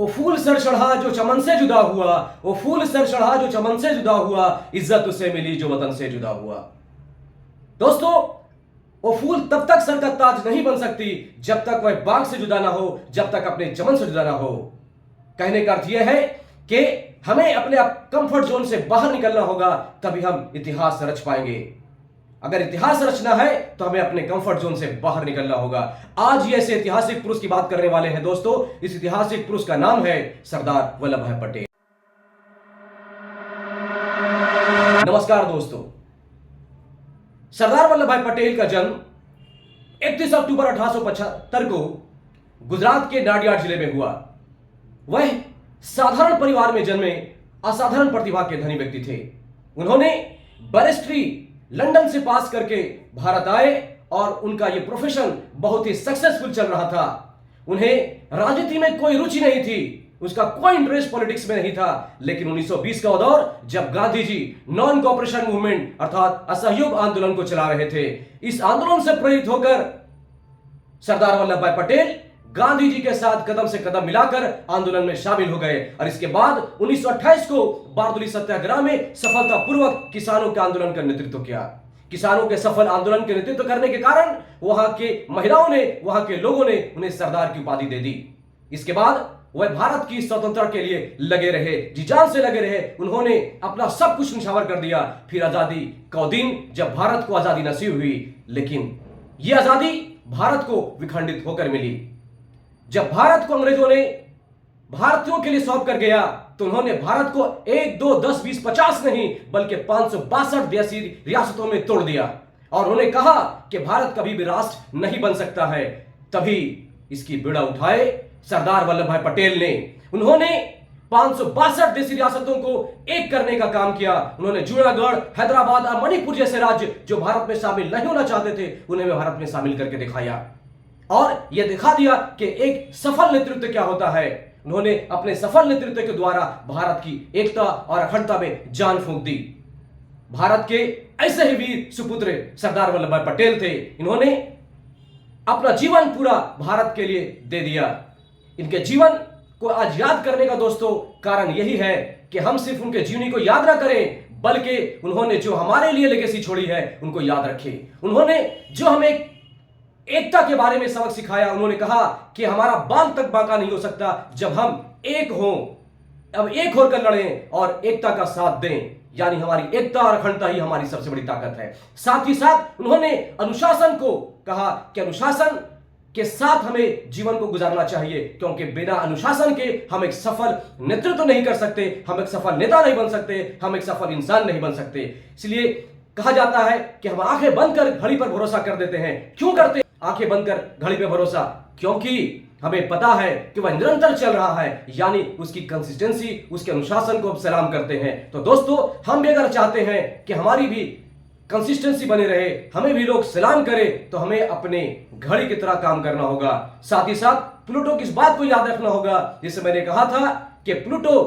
वो फूल सर चढ़ा जो चमन से जुदा हुआ, वो फूल सर चढ़ा जो चमन से जुदा हुआ, इज्जत उसे मिली जो वतन से जुदा हुआ। दोस्तों, वो फूल तब तक सर का ताज नहीं बन सकती जब तक वह बाग से जुदा ना हो, जब तक अपने चमन से जुदा ना हो। कहने का अर्थ यह है कि हमें अपने कंफर्ट जोन से बाहर निकलना होगा, तभी हम इतिहास रच पाएंगे। अगर इतिहास रचना है तो हमें अपने कंफर्ट जोन से बाहर निकलना होगा। आज ये ऐसे ऐतिहासिक पुरुष की बात करने वाले हैं दोस्तों। इस ऐतिहासिक पुरुष का नाम है सरदार वल्लभ भाई पटेल। नमस्कार दोस्तों, सरदार वल्लभ भाई पटेल का जन्म 31 अक्टूबर 1875 को गुजरात के नाडियाड जिले में हुआ। वह साधारण परिवार में जन्मे असाधारण प्रतिभा के धनी व्यक्ति थे। उन्होंने बैरिस्ट्री लंदन से पास करके भारत आए और उनका यह प्रोफेशन बहुत ही सक्सेसफुल चल रहा था। उन्हें राजनीति में कोई रुचि नहीं थी, उसका कोई इंटरेस्ट पॉलिटिक्स में नहीं था। लेकिन 1920 का दौर, जब Gandhi ji non cooperation movement अर्थात असहयोग आंदोलन को चला रहे थे, इस आंदोलन से प्रेरित होकर सरदार वल्लभ भाई पटेल गांधी जी के साथ कदम से कदम मिलाकर आंदोलन में शामिल हो गए और इसके बाद 1928 को बारदोली सत्याग्रह में सफलतापूर्वक किसानों के आंदोलन का नेतृत्व किया। किसानों के सफल आंदोलन के नेतृत्व करने के कारण वहां के महिलाओं ने, वहां के लोगों ने उन्हें सरदार की उपाधि दे दी। इसके बाद वह भारत की स्वतंत्रता के लिए लगे रहे, जी जान से लगे रहे। उन्होंने अपना सब कुछ निछावर कर दिया। फिर आजादी का दिन, जब भारत को आजादी नसीब हुई, लेकिन यह आजादी भारत को विखंडित होकर मिली। जब भारत को अंग्रेजों ने भारतीयों के लिए सौंप कर गया तो उन्होंने भारत को 1, 2, 10, 20, 50 नहीं बल्कि 562 देशी रियासतों में तोड़ दिया और उन्होंने कहा कि भारत कभी भी राष्ट्र नहीं बन सकता है। तभी इसकी बीड़ा उठाए सरदार वल्लभ भाई पटेल ने। उन्होंने 562 देशी रियासतों को एक करने का काम किया। उन्होंने जूनागढ़, हैदराबाद और मणिपुर जैसे राज्य जो भारत में शामिल नहीं होना चाहते थे, उन्हें भारत में शामिल करके दिखाया और यह दिखा दिया कि एक सफल नेतृत्व क्या होता है। उन्होंने अपने सफल नेतृत्व के द्वारा भारत की एकता और अखंडता में जान फूंक दी। भारत के ऐसे ही वीर सुपुत्र सरदार वल्लभ भाई पटेल थे। इन्होंने अपना जीवन पूरा भारत के लिए दे दिया। इनके जीवन को आज याद करने का दोस्तों कारण यही है कि हम सिर्फ उनके जीवनी को याद ना करें, बल्कि उन्होंने जो हमारे लिए लेगेसी छोड़ी है उनको याद रखें। उन्होंने जो हमें एकता के बारे में सबक सिखाया। उन्होंने कहा कि हमारा बाल तक बांका नहीं हो सकता जब हम एक हों, अब एक होकर लड़ें और एकता का साथ दें। यानी हमारी एकता और अखंडता ही हमारी सबसे बड़ी ताकत है। साथ ही साथ उन्होंने अनुशासन को कहा कि अनुशासन के साथ हमें जीवन को गुजारना चाहिए, क्योंकि बिना अनुशासन के हम एक सफल नेतृत्व नहीं कर सकते, हम एक सफल नेता नहीं बन सकते, हम एक सफल इंसान नहीं बन सकते। इसलिए कहा जाता है कि हम आंखें बंद कर घड़ी पर भरोसा कर देते हैं। क्यों करते आंखें बंद कर घड़ी पे भरोसा? क्योंकि हमें पता है कि वह निरंतर चल रहा है, यानी उसकी कंसिस्टेंसी, उसके अनुशासन को हम सलाम करते हैं। तो दोस्तों, हम भी अगर चाहते हैं कि हमारी भी कंसिस्टेंसी बने रहे, हमें भी लोग सलाम करें, तो हमें अपने घड़ी की तरह काम करना होगा। साथ ही साथ प्लूटो की इस बात को याद रखना होगा, जिसे मैंने कहा था कि प्लूटो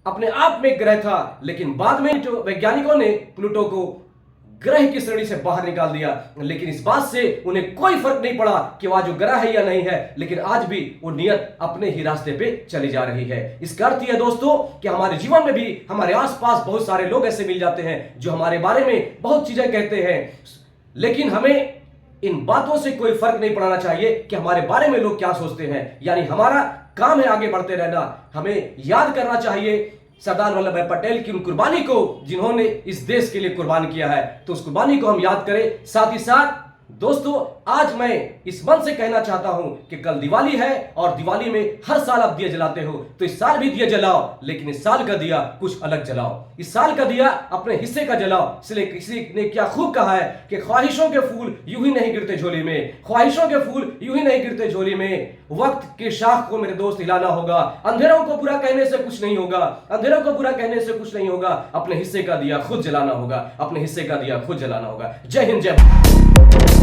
अपने आप में एक ग्रह था, लेकिन बाद में जो वैज्ञानिकों ने प्लूटो को ग्रह की श्रेणी से बाहर निकाल दिया। लेकिन इस बात से उन्हें कोई फर्क नहीं पड़ा कि वह जो ग्रह है या नहीं है, लेकिन आज भी वो नियत अपने ही रास्ते पे चली जा रही है। इसका अर्थ यह है दोस्तों कि हमारे जीवन में भी हमारे आसपास बहुत सारे लोग ऐसे मिल जाते हैं जो हमारे बारे में बहुत चीजें कहते हैं, लेकिन हमें इन बातों से कोई फर्क नहीं पड़ना चाहिए कि हमारे बारे में लोग क्या सोचते हैं। यानी हमारा काम है आगे बढ़ते रहना। हमें याद करना चाहिए सरदार वल्लभ भाई पटेल की उन कुर्बानी को जिन्होंने इस देश के लिए कुर्बान किया है, तो उस कुर्बानी को हम याद करें। साथ ही साथ दोस्तों, आज मैं इस मन से कहना चाहता हूं कि कल दिवाली है और दिवाली में हर साल आप दिए जलाते हो, तो इस साल भी दिए जलाओ, लेकिन इस साल का दिया कुछ अलग जलाओ। इस साल का दिया अपने हिस्से का जलाओ। इसलिए किसी ने क्या खूब कहा है कि ख्वाहिशों के फूल यूं ही नहीं गिरते झोली में, ख्वाहिशों के फूल यूं ही नहीं गिरते झोली में। वक्त के शाख को मेरे दोस्त हिलाना होगा। अंधेरों को बुरा कहने से कुछ नहीं होगा, अंधेरों को बुरा कहने से कुछ नहीं होगा। अपने हिस्से का दिया खुद जलाना होगा, अपने हिस्से का दिया खुद जलाना होगा। जय हिंद, जय भारत।